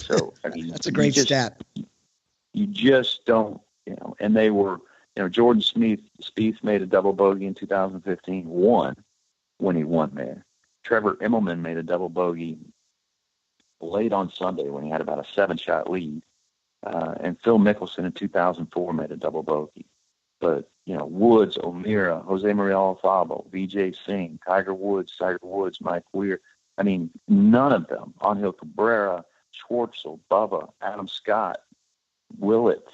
So, I mean, that's a great stat. You just don't, and they were, Jordan Spieth made a double bogey in 2015, won when he won there. Trevor Immelman made a double bogey late on Sunday when he had about a 7-shot lead. And Phil Mickelson in 2004 made a double bogey. But, Woods, O'Meara, Jose Maria Alfaro, Vijay Singh, Tiger Woods, Mike Weir. I mean, none of them, Angel Cabrera, Schwartzel, Bubba, Adam Scott, Willett,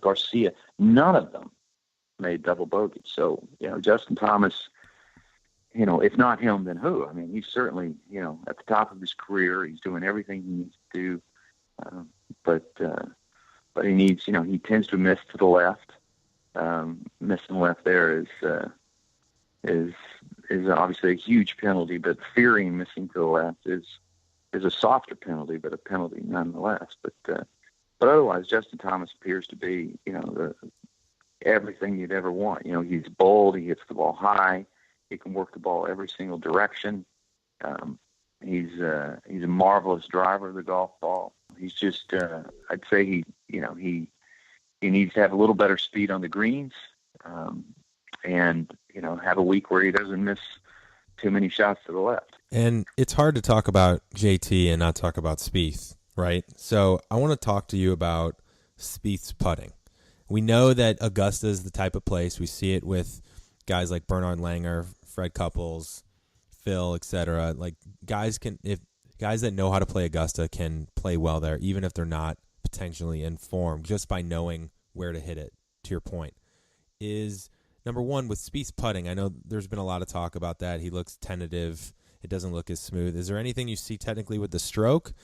Garcia, none of them made double bogey. So, Justin Thomas, if not him, then who? I mean, he's certainly, at the top of his career. He's doing everything he needs to do. But he needs, he tends to miss to the left. Missing left there is obviously a huge penalty, but fearing missing to the left is a softer penalty, but a penalty nonetheless. But otherwise, Justin Thomas appears to be, everything you'd ever want. He's bold. He hits the ball high. He can work the ball every single direction. He's a marvelous driver of the golf ball. He's just, I'd say he needs to have a little better speed on the greens, and have a week where he doesn't miss too many shots to the left. And it's hard to talk about JT and not talk about Spieth, right? So I want to talk to you about Spieth's putting. We know that Augusta is the type of place. We see it with guys like Bernard Langer, Fred Couples, Phil, etc. Like guys that know how to play Augusta can play well there, even if they're not potentially informed, just by knowing where to hit it. To your point, is number one with Spieth's putting. I know there's been a lot of talk about that. He looks tentative. It doesn't look as smooth. Is there anything you see technically with the stroke?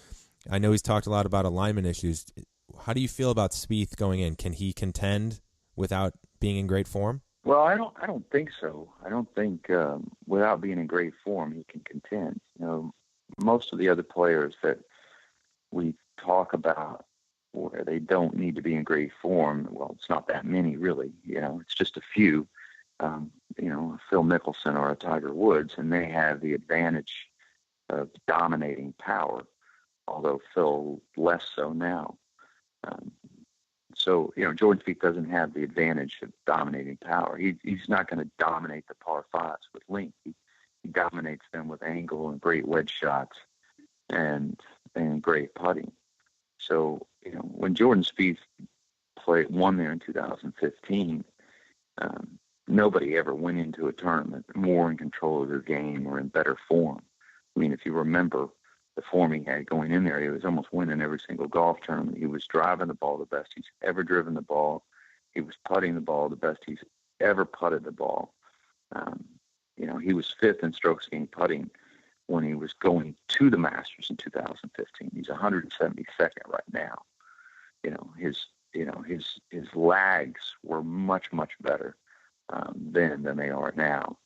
I know he's talked a lot about alignment issues. How do you feel about Spieth going in? Can he contend without being in great form? Well, I don't think so. I don't think without being in great form he can contend. Most of the other players that we talk about where they don't need to be in great form, well, it's not that many really. It's just a few. Phil Mickelson or a Tiger Woods, and they have the advantage of dominating power, although Phil less so now. So, Jordan Spieth doesn't have the advantage of dominating power. He's not going to dominate the par fives with length. He dominates them with angle and great wedge shots and great putting. So, when Jordan Spieth won there in 2015, nobody ever went into a tournament more in control of their game or in better form. I mean, if you remember the form he had going in there, he was almost winning every single golf tournament. He was driving the ball the best he's ever driven the ball. He was putting the ball the best he's ever putted the ball. He was fifth in strokes gained putting when he was going to the Masters in 2015. He's 172nd right now. His lags were much, much better then than they are now.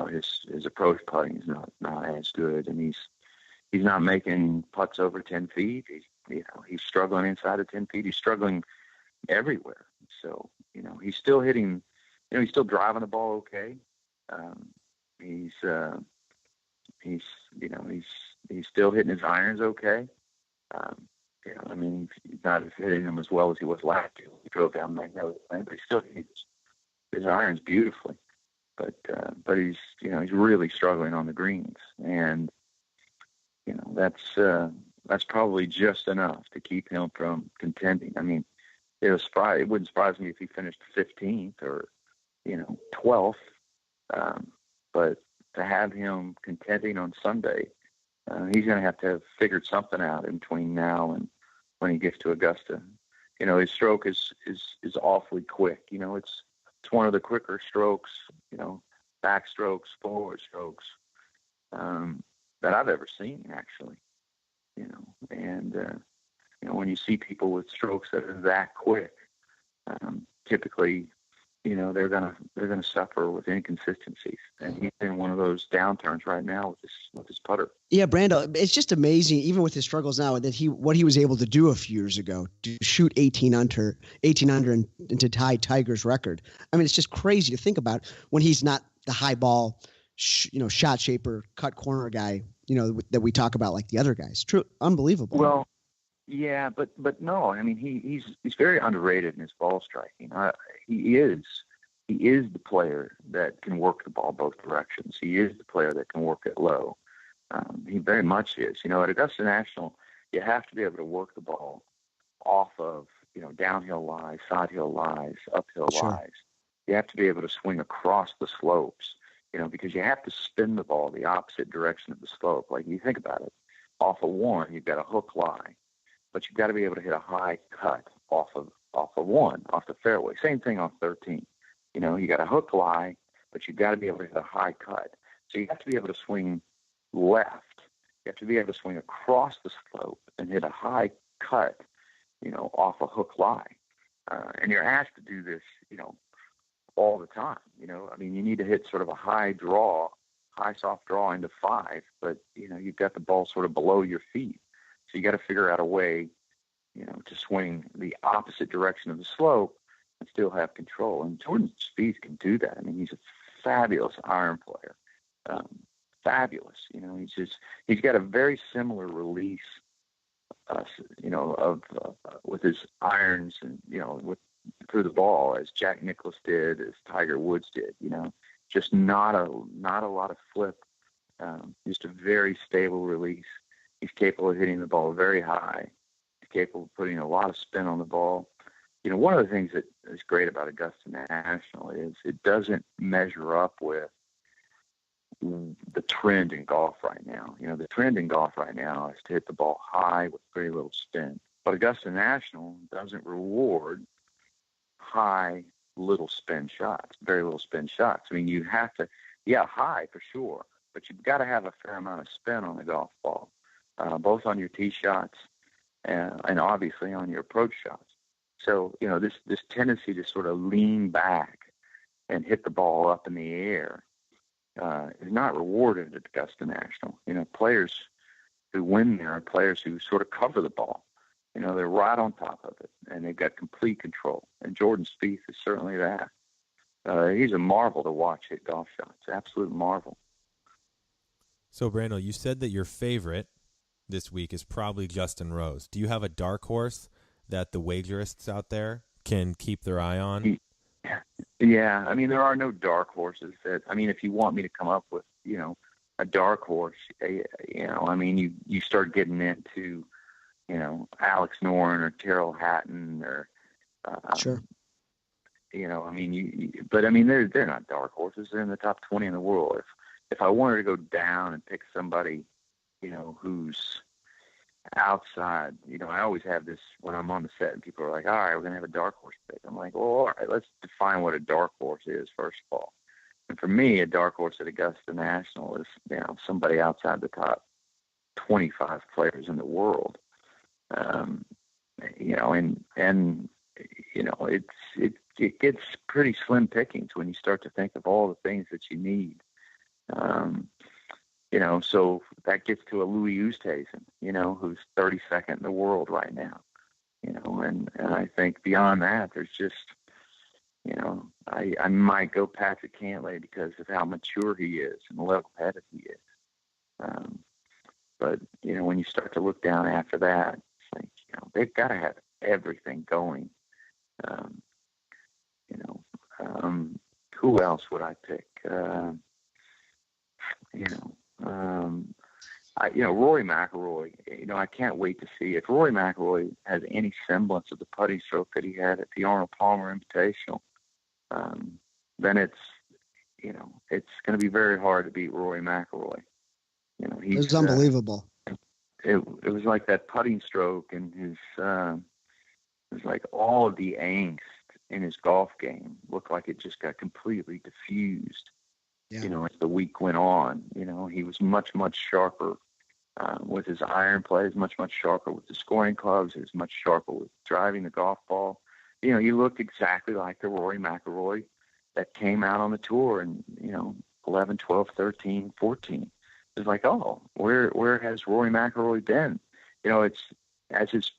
His approach putting is not as good, and he's not making putts over 10 feet. He's struggling inside of 10 feet. He's struggling everywhere. So, he's still hitting, he's still driving the ball okay. He's still hitting his irons okay. He's not hitting them as well as he was last year. He drove down Magnolia Lane, but he still hits his irons beautifully. But he's really struggling on the greens, and that's probably just enough to keep him from contending. I mean, it wouldn't surprise me if he finished 15th or 12th. But to have him contending on Sunday, he's going to have figured something out in between now and when he gets to Augusta. His stroke is awfully quick. It's one of the quicker strokes, back strokes, forward strokes, that I've ever seen, actually. When you see people with strokes that are that quick, typically, they're gonna suffer with inconsistencies, and he's in one of those downturns right now with his putter. Yeah, Brando, it's just amazing, even with his struggles now, that what he was able to do a few years ago to shoot 18 under and to tie Tiger's record. I mean, it's just crazy to think about when he's not the high ball, shot shaper, cut corner guy, that we talk about like the other guys. True, unbelievable. Well, Yeah, but no, I mean he's very underrated in his ball striking. He is the player that can work the ball both directions. He is the player that can work it low. He very much is. You know, at Augusta National, you have to be able to work the ball off of, you know, downhill lies, side hill lies, uphill Sure. lies. You have to be able to swing across the slopes, you know, because you have to spin the ball the opposite direction of the slope. Like you think about it, off of one, you've got a hook lie, but you've got to be able to hit a high cut off of one, off the fairway. Same thing on 13. You know, you got a hook lie, but you've got to be able to hit a high cut. So you have to be able to swing left. You have to be able to swing across the slope and hit a high cut, you know, off a hook lie. And you're asked to do this, you know, all the time. You know, I mean, you need to hit sort of a high soft draw into 5, but, you know, you've got the ball sort of below your feet. So you got to figure out a way, you know, to swing the opposite direction of the slope and still have control. And Jordan Spieth can do that. I mean, he's a fabulous iron player. Fabulous. You know, he's got a very similar release, you know, of with his irons and, you know, through the ball as Jack Nicklaus did, as Tiger Woods did. You know, just not a lot of flip. Just a very stable release. He's capable of hitting the ball very high. He's capable of putting a lot of spin on the ball. You know, one of the things that is great about Augusta National is it doesn't measure up with the trend in golf right now. You know, the trend in golf right now is to hit the ball high with very little spin. But Augusta National doesn't reward high, little spin shots, very little spin shots. I mean, you have to, high for sure, but you've got to have a fair amount of spin on the golf ball, both on your tee shots and obviously on your approach shots. So, you know, this tendency to sort of lean back and hit the ball up in the air is not rewarded at Augusta National. You know, players who win there are players who sort of cover the ball. You know, they're right on top of it, and they've got complete control. And Jordan Spieth is certainly that. He's a marvel to watch hit golf shots, absolute marvel. So, Brandel, you said that your favorite this week is probably Justin Rose. Do you have a dark horse that the wagerists out there can keep their eye on? Yeah, I mean, there are no dark horses. I mean, if you want me to come up with, you know, a dark horse, you know, I mean, you start getting into, you know, Alex Noren or Tyrrell Hatton or, Sure. You know, I mean, but I mean, they're not dark horses. They're in the top 20 in the world. If I wanted to go down and pick somebody, you know, who's outside, you know, I always have this when I'm on the set and people are like, all right, we're going to have a dark horse pick. I'm like, well, all right, let's define what a dark horse is, first of all. And for me, a dark horse at Augusta National is, you know, somebody outside the top 25 players in the world. You know, and you know, it gets pretty slim pickings when you start to think of all the things that you need. You know, so that gets to a Louis Oosthuizen, you know, who's 32nd in the world right now. You know, and I think beyond that, there's just, you know, I might go Patrick Cantlay because of how mature he is and level-headed he is. But, you know, when you start to look down after that, it's like, you know, they've got to have everything going. You know, who else would I pick? You know, Rory McIlroy, you know, I can't wait to see if Rory McIlroy has any semblance of the putting stroke that he had at the Arnold Palmer Invitational. Then it's, you know, it's going to be very hard to beat Rory McIlroy. You know, It's unbelievable. It was like that putting stroke and his, it was like all of the angst in his golf game looked like it just got completely diffused. Yeah. You know, as the week went on, you know, he was much, much sharper with his iron play, much, much sharper with the scoring clubs. He was much sharper with driving the golf ball. You know, he looked exactly like the Rory McIlroy that came out on the tour in, you know, 11, 12, 13, 14. It's like, oh, where has Rory McIlroy been? You know, it's as his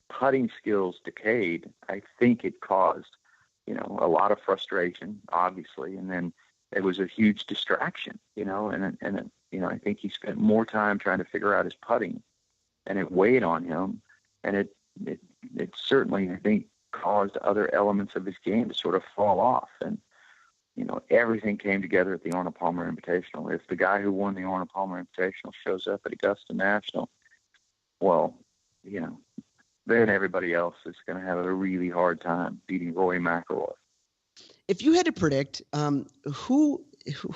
putting skills decayed, I think it caused, you know, a lot of frustration, obviously, and then it was a huge distraction, you know, and you know, I think he spent more time trying to figure out his putting, and it weighed on him it certainly, I think, caused other elements of his game to sort of fall off. And, everything came together at the Arnold Palmer Invitational. If the guy who won the Arnold Palmer Invitational shows up at Augusta National, well, then everybody else is going to have a really hard time beating Rory McIlroy. If you had to predict, who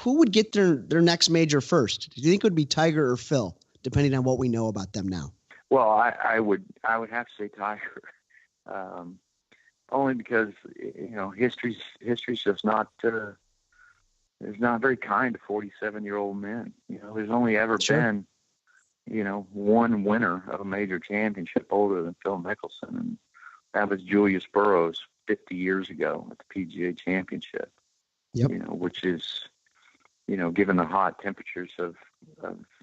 would get their next major first? Do you think it would be Tiger or Phil, depending on what we know about them now? Well, I would have to say Tiger, only because history's just not is not very kind to 47-year-old men. There's only ever been one winner of a major championship older than Phil Mickelson, and that was Julius Burrows 50 years ago at the PGA Championship. Yep. Which is, given the hot temperatures of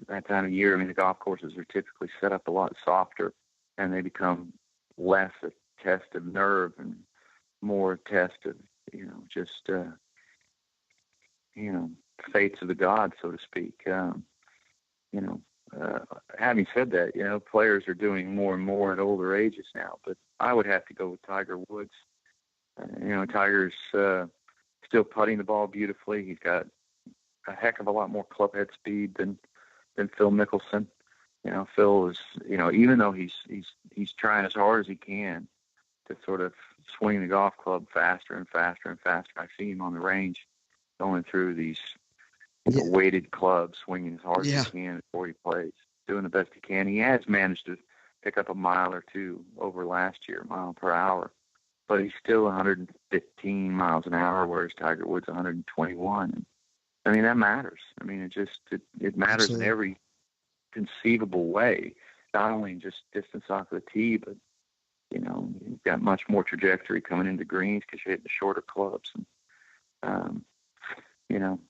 that time of year, the golf courses are typically set up a lot softer, and they become less a test of nerve and more a test of, just, fates of the gods, so to speak. Having said that, players are doing more and more at older ages now, but I would have to go with Tiger Woods. Tiger's still putting the ball beautifully. He's got a heck of a lot more clubhead speed than Phil Mickelson. Phil is, even though he's trying as hard as he can to sort of swing the golf club faster and faster and faster. I've seen him on the range going through these weighted clubs, swinging as hard as he can before he plays, doing the best he can. He has managed to pick up a mile or two over last year, mile per hour, but he's still 115 miles an hour, whereas Tiger Woods 121. That matters. It matters Absolutely. in every conceivable way, not only in just distance off the tee, but you've got much more trajectory coming into greens because you're hitting the shorter clubs. And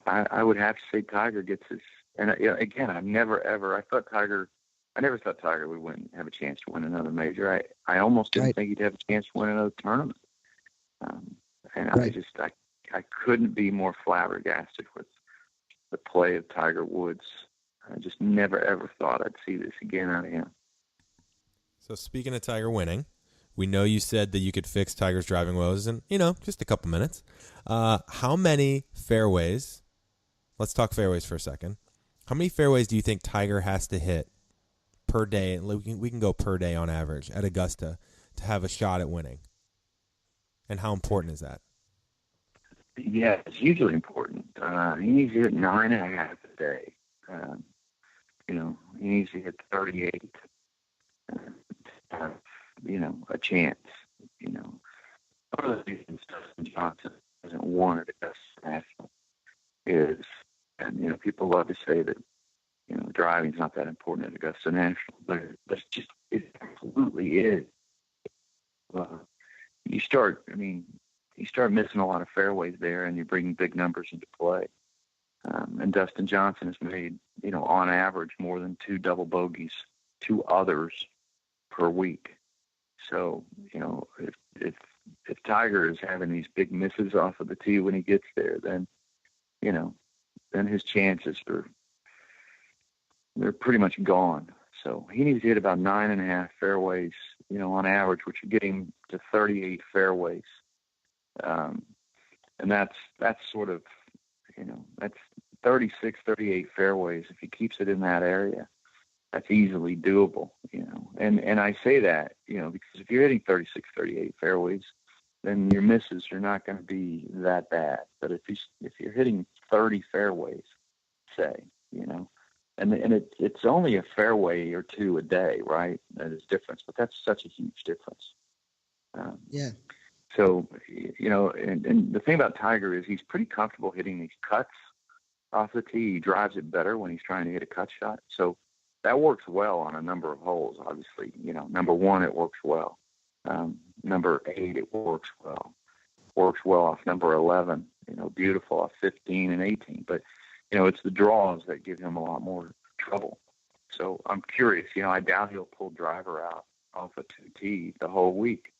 I would have to say Tiger gets his. And again, I never thought Tiger would have a chance to win another major. I almost didn't think he'd have a chance to win another tournament. I couldn't be more flabbergasted with the play of Tiger Woods. I just never ever thought I'd see this again out of him. So speaking of Tiger winning, we know you said that you could fix Tiger's driving woes in, just a couple minutes. How many fairways, let's talk fairways for a second. How many fairways do you think Tiger has to hit per day, and we can go per day on average at Augusta, to have a shot at winning? And how important is that? Yeah, it's hugely important. He needs to hit 9.5 a day. He needs to hit 38 to have, a chance. One of the reasons Dustin Johnson hasn't won at Augusta National is, and people love to say that, driving's not that important at Augusta National, but it absolutely is. You start missing a lot of fairways there, and you bring big numbers into play. And Dustin Johnson has made, on average, more than 2 double bogeys to others per week. So, if Tiger is having these big misses off of the tee when he gets there, then his chances they're pretty much gone. So he needs to hit about 9.5 fairways, on average, which would get him to 38 fairways. And that's sort of, that's 36, 38 fairways. If he keeps it in that area, that's easily doable, And I say that, because if you're hitting 36, 38 fairways, then your misses are not going to be that bad. But if you're hitting 30 fairways, say, and it's only a fairway or two a day, right? That is difference, but that's such a huge difference. Yeah. So, and the thing about Tiger is he's pretty comfortable hitting these cuts off the tee. He drives it better when he's trying to hit a cut shot. So that works well on a number of holes, obviously. Number 1, it works well. Number 8, it works well. Works well off number 11, beautiful off 15 and 18. But, it's the draws that give him a lot more trouble. So I'm curious, I doubt he'll pull driver out off a 2T the whole week.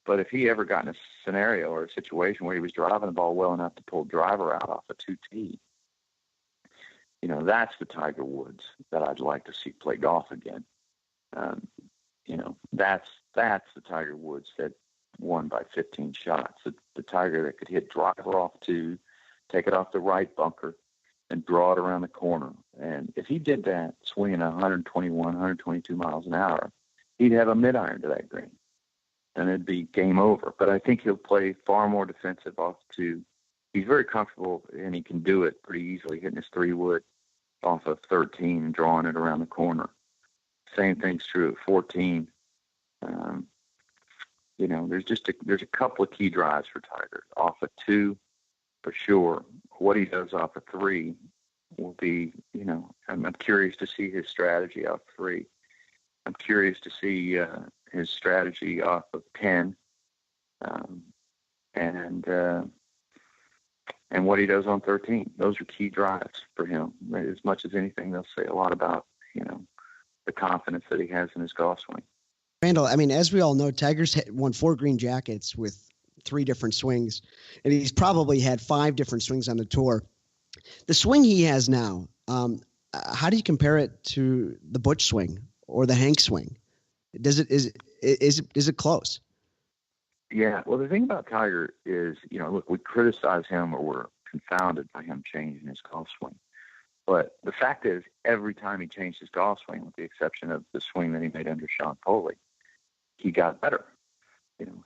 But if he ever got in a scenario or a situation where he was driving the ball well enough to pull driver out off a 2T, that's the Tiger Woods that I'd like to see play golf again. that's the Tiger Woods that won by 15 shots. The Tiger that could hit driver off two, take it off the right bunker, and draw it around the corner. And if he did that, swinging 121, 122 miles an hour, he'd have a mid-iron to that green, and it'd be game over. But I think he'll play far more defensive off two. He's very comfortable, and he can do it pretty easily, hitting his 3-wood off of 13 and drawing it around the corner. Same thing's true at 14. There's a couple of key drives for Tiger. Off of 2, for sure. What he does off of 3 will be, I'm curious to see his strategy off 3. I'm curious to see his strategy off of 10, and what he does on 13. Those are key drives for him. As much as anything, they'll say a lot about, the confidence that he has in his golf swing. Randall, I mean, as we all know, Tiger's won 4 green jackets with 3 different swings, and he's probably had 5 different swings on the tour. The swing he has now, how do you compare it to the Butch swing or the Hank swing? Is it close? Yeah. Well, the thing about Tiger is, look, we criticize him or we're confounded by him changing his golf swing. But the fact is, every time he changed his golf swing, with the exception of the swing that he made under Sean Foley, he got better.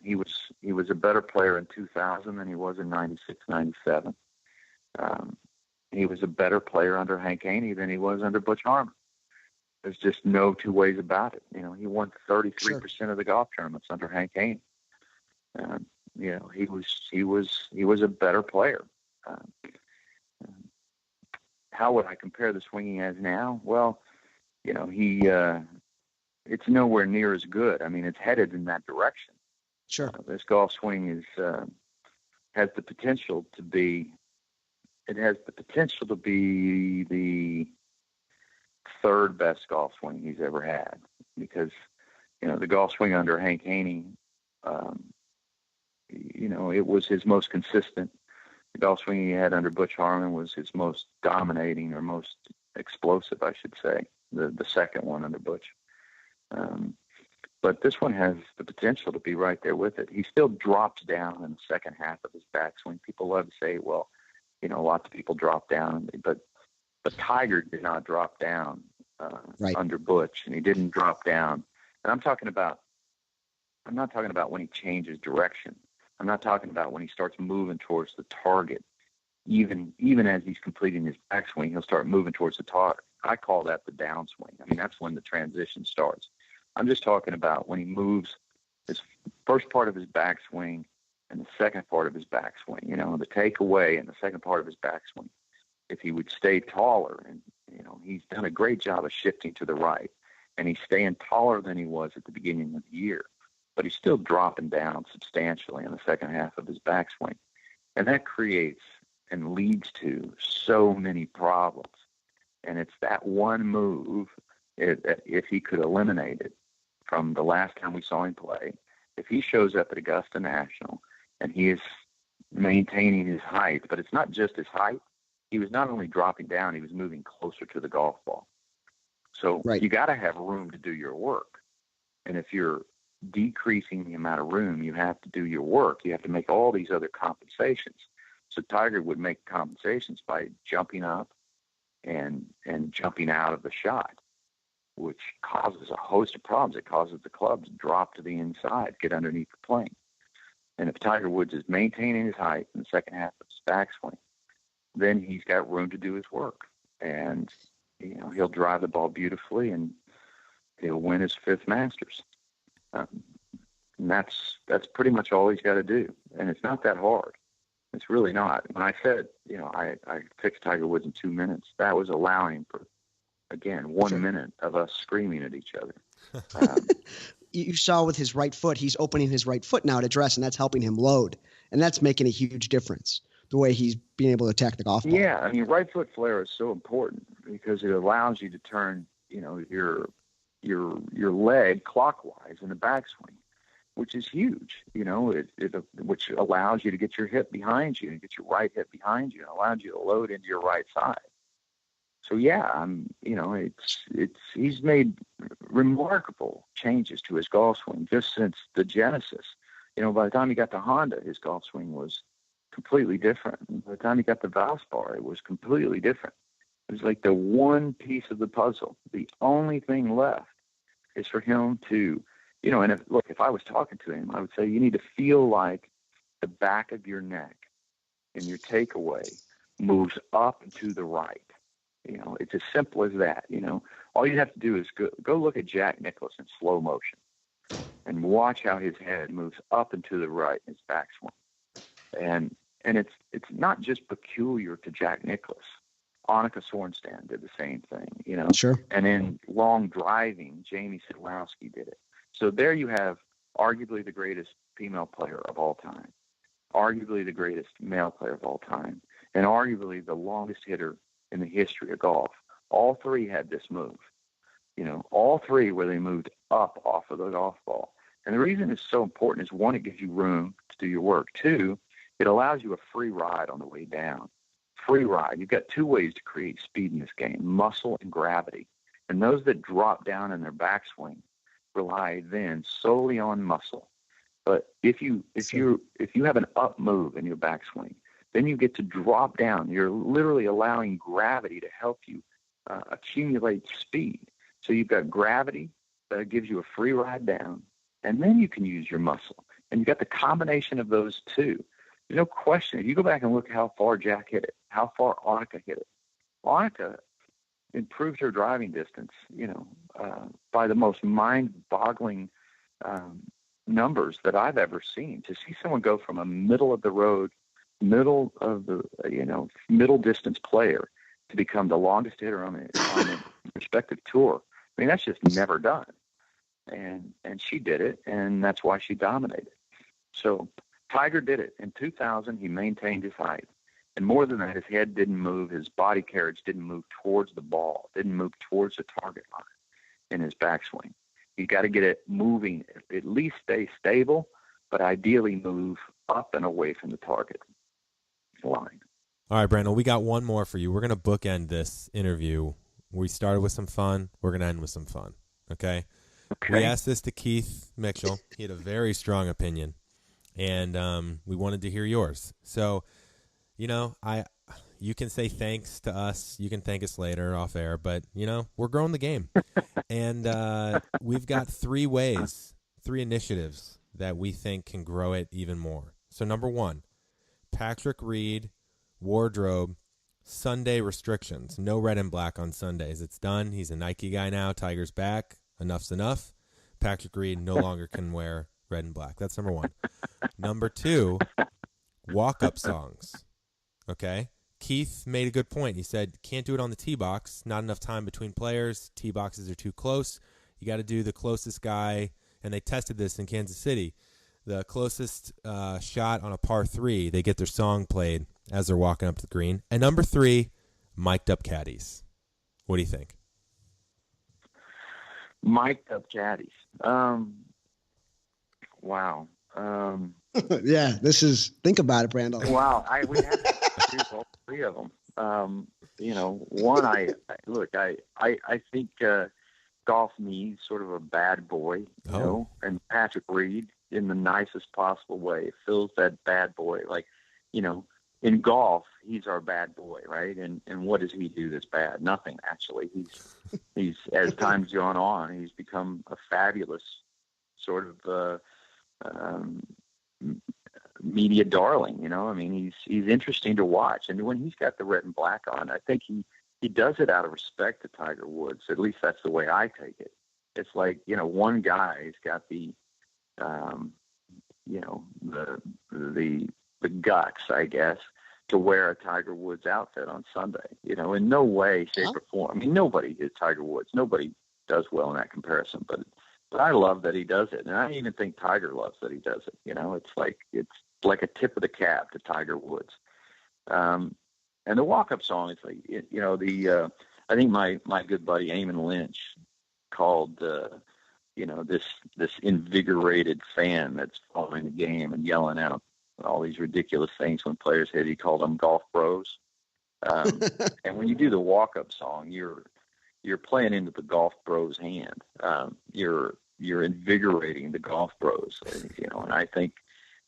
He was a better player in 2000 than he was in 96, 97. He was a better player under Hank Haney than he was under Butch Harmon. There's just no two ways about it. He won 33% of the golf tournaments under Hank Haney. He was a better player. How would I compare the swing he has now? Well, it's nowhere near as good. I mean, it's headed in that direction. Sure. This golf swing has the potential to be. It has the potential to be the 3rd best golf swing he's ever had, because the golf swing under Hank Haney, it was his most consistent. The golf swing he had under Butch Harmon was his most dominating, or most explosive, I should say, the second one under Butch. But this one has the potential to be right there with it. He still drops down in the second half of his backswing. People love to say, well, lots of people drop down, but Tiger did not drop down under Butch, and he didn't drop down. And I'm not talking about when he changes direction. I'm not talking about when he starts moving towards the target. Even as he's completing his backswing, he'll start moving towards the target. I call that the downswing. I mean, that's when the transition starts. I'm just talking about when he moves his first part of his backswing and the second part of his backswing, the takeaway and the second part of his backswing. If he would stay taller, and, he's done a great job of shifting to the right, and he's staying taller than he was at the beginning of the year, but he's still dropping down substantially in the second half of his backswing. And that creates and leads to so many problems. And it's that one move, if he could eliminate it from the last time we saw him play, if he shows up at Augusta National and he is maintaining his height, but it's not just his height. He was not only dropping down, he was moving closer to the golf ball. So You got to have room to do your work. And if you're decreasing the amount of room you have to do your work, you have to make all these other compensations. So Tiger would make compensations by jumping up and jumping out of the shot, which causes a host of problems. It causes the club to drop to the inside, get underneath the plane. And if Tiger Woods is maintaining his height in the second half of his backswing, then he's got room to do his work. And, he'll drive the ball beautifully, and he'll win his 5th Masters. And that's pretty much all he's got to do. And it's not that hard. It's really not. When I said, I fixed Tiger Woods in 2 minutes, that was allowing for, again, 1 minute of us screaming at each other. You saw with his right foot, he's opening his right foot now to dress, and that's helping him load. And that's making a huge difference, the way he's being able to attack the golf ball. Yeah, I mean, right foot flare is so important because it allows you to turn, your leg clockwise in the backswing, which is huge. Which allows you to get your hip behind you and get your right hip behind you, and allows you to load into your right side. So yeah, he's made remarkable changes to his golf swing just since the genesis. By the time he got to Honda, his golf swing was completely different. And by the time he got the Valspar, it was completely different. It was like the one piece of the puzzle. The only thing left is for him to, and if I was talking to him, I would say you need to feel like the back of your neck and your takeaway moves up and to the right. It's as simple as that. All you have to do is go look at Jack Nicklaus in slow motion and watch how his head moves up and to the right in his backswing. And it's not just peculiar to Jack Nicklaus. Annika Sorenstam did the same thing, Sure. And in long driving, Jamie Sadlowski did it. So there you have arguably the greatest female player of all time, arguably the greatest male player of all time, and arguably the longest hitter in the history of golf. All three had this move, all three where they moved up off of the golf ball. And the reason it's so important is, one, it gives you room to do your work. Two, it allows you a free ride on the way down. Free ride. You've got two ways to create speed in this game: muscle and gravity. And those that drop down in their backswing rely then solely on muscle. But if you have an up move in your backswing, then you get to drop down. You're literally allowing gravity to help you accumulate speed. So you've got gravity that gives you a free ride down, and then you can use your muscle. And you've got the combination of those two. There's no question. If you go back and look how far Jack hit it, how far Annika hit it, Annika improved her driving distance, by the most mind-boggling numbers that I've ever seen. To see someone go from a middle of the road, middle distance player to become the longest hitter on the respective tour, I mean, that's just never done. And she did it, and that's why she dominated. So Tiger did it. In 2000, he maintained his height. And more than that, his head didn't move, his body carriage didn't move towards the ball, didn't move towards the target line in his backswing. You got to get it moving, at least stay stable, but ideally move up and away from the target line. All right, Brandon, we got one more for you. We're going to bookend this interview. We started with some fun. We're going to end with some fun, okay? We asked this to Keith Mitchell. He had a very strong opinion, and we wanted to hear yours. So, you can say thanks to us. You can thank us later off air, but, we're growing the game. And we've got three initiatives that we think can grow it even more. So number one, Patrick Reed, wardrobe, Sunday restrictions. No red and black on Sundays. It's done. He's a Nike guy now. Tiger's back. Enough's enough. Patrick Reed no longer can wear red and black. That's number one. Number two, walk-up songs. Okay? Keith made a good point. He said, can't do it on the tee box. Not enough time between players. Tee boxes are too close. You got to do the closest guy. And they tested this in Kansas City. The closest shot on a par 3, they get their song played as they're walking up to the green. And number 3, mic'd up caddies. What do you think? Mic'd up caddies. Wow. Yeah, think about it, Brandon. Wow. We have to choose all three of them. One, I think golf needs sort of a bad boy, and Patrick Reed, in the nicest possible way, fills that bad boy. Like, in golf, he's our bad boy, right? And what does he do that's bad? Nothing, actually. He's as time's gone on, he's become a fabulous sort of media darling. I mean, he's interesting to watch. And when he's got the red and black on, I think he does it out of respect to Tiger Woods. At least that's the way I take it. It's like, one guy's got the guts, I guess, to wear a Tiger Woods outfit on Sunday. In no way, shape, or form. I mean, nobody is Tiger Woods. Nobody does well in that comparison. But I love that he does it, and I even think Tiger loves that he does it. It's like a tip of the cap to Tiger Woods. And the walk-up song, it's like, I think my good buddy Eamon Lynch called this invigorated fan that's following the game and yelling out all these ridiculous things when players hit. He called them golf bros. And when you do the walk-up song, you're playing into the golf bros' hand. You're invigorating the golf bros, and I think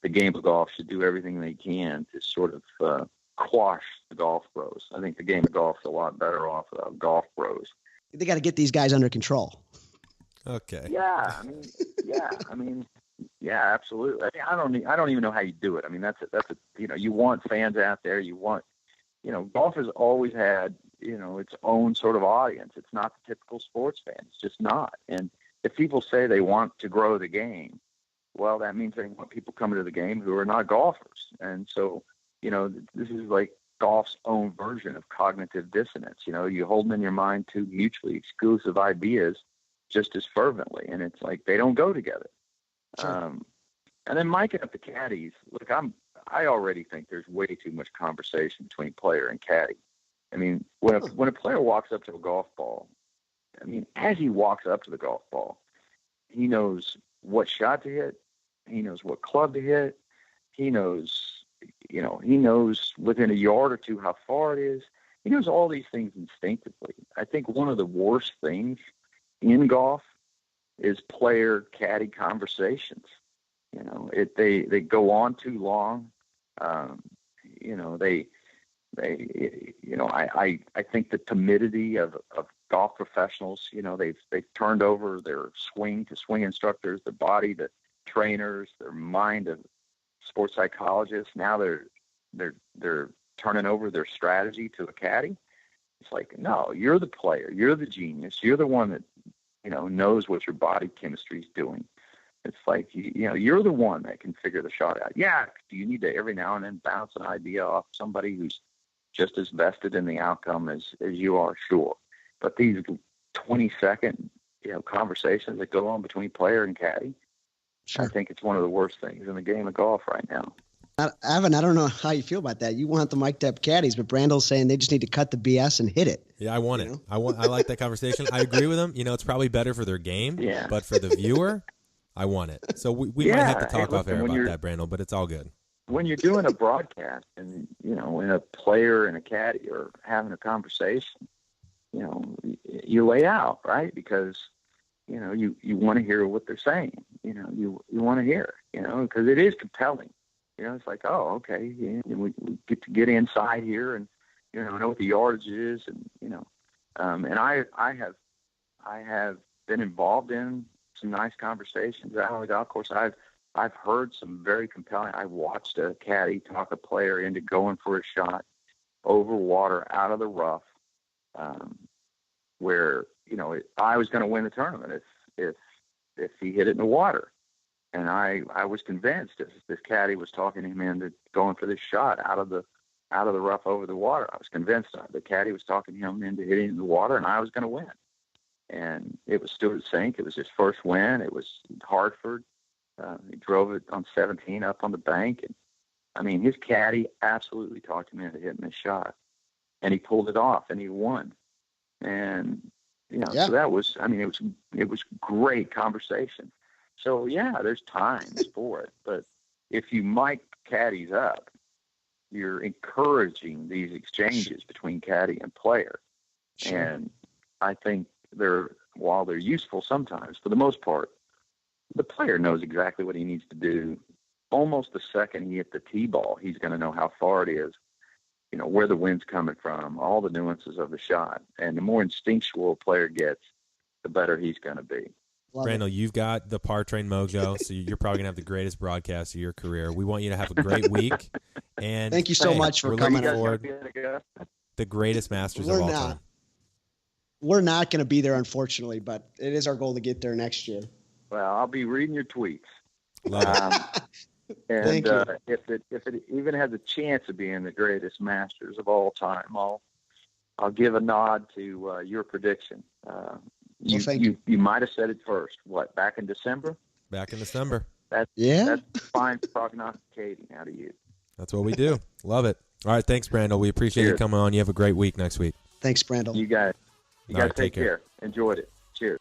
the game of golf should do everything they can to sort of quash the golf bros. I think the game of golf is a lot better off without golf bros. They got to get these guys under control. Okay. Yeah, yeah, absolutely. I don't even know how you do it. I mean, that's you want fans out there. You want, golf has always had, its own sort of audience. It's not the typical sports fan. It's just not. And if people say they want to grow the game, well, that means they want people coming to the game who are not golfers. And so, this is like golf's own version of cognitive dissonance. You hold them in your mind two mutually exclusive ideas just as fervently, and it's like they don't go together. Sure. And then miking up the caddies. Look, I already think there's way too much conversation between player and caddy. I mean, when a player walks up to a golf ball, I mean, as he walks up to the golf ball, he knows what shot to hit. He knows what club to hit. He knows within a yard or two how far it is. He knows all these things instinctively. I think one of the worst things in golf is player caddy conversations. They go on too long. I think the timidity of golf professionals, they've turned over their swing to swing instructors, their body to trainers, their mind to sports psychologists. Now they're turning over their strategy to a caddy. It's like, no, you're the player, you're the genius, you're the one that knows what your body chemistry is doing. It's like, you're the one that can figure the shot out. Yeah, do you need to every now and then bounce an idea off somebody who's just as vested in the outcome as you are? Sure. But these 20-second, conversations that go on between player and caddy, sure. I think it's one of the worst things in the game of golf right now. Evan, I don't know how you feel about that. You want the mic'd up caddies, but Brandel's saying they just need to cut the BS and hit it. Yeah, I want it. I like that conversation. I agree with him. It's probably better for their game, but for the viewer, I want it. So we might have to talk off air about that, Brandel, but it's all good. When you're doing a broadcast and, when a player and a caddy are having a conversation, you lay out, right? Because, you want to hear what they're saying. You want to hear, because it is compelling. It's like, oh, okay, we get to get inside here and, know what the yardage is. And, and I have been involved in some nice conversations out on the golf course. I've heard some very compelling. I watched a caddy talk a player into going for a shot over water out of the rough, where, I was going to win the tournament if he hit it in the water. And I was convinced this caddy was talking him into going for this shot out of the rough over the water. I was convinced the caddy was talking him into hitting it in the water, and I was going to win. And it was Stuart Sink. It was his first win. It was Hartford. He drove it on 17 up on the bank. And I mean, his caddy absolutely talked him into hitting this shot, and he pulled it off, and he won. And so that was, it was great conversation. So, there's times for it. But if you mic caddies up, you're encouraging these exchanges between caddy and player. Sure. And I think while they're useful sometimes, for the most part, the player knows exactly what he needs to do. Almost the second he hits the tee ball, he's going to know how far it is, where the wind's coming from, all the nuances of the shot. And the more instinctual a player gets, the better he's going to be. Randall, you've got the par train mojo, so you're probably going to have the greatest broadcast of your career. We want you to have a great week. And thank you so much for coming forward. The greatest Masters of all time. We're not going to be there, unfortunately, but it is our goal to get there next year. Well, I'll be reading your tweets. And thank you. If it even has a chance of being the greatest Masters of all time, I'll give a nod to your prediction. You might have said it first. What, back in December? Back in December. That's fine prognosticating out of you. That's what we do. Love it. All right, thanks, Brandel. We appreciate you coming on. You have a great week next week. Thanks, Brandel. You guys take care. Enjoyed it. Cheers.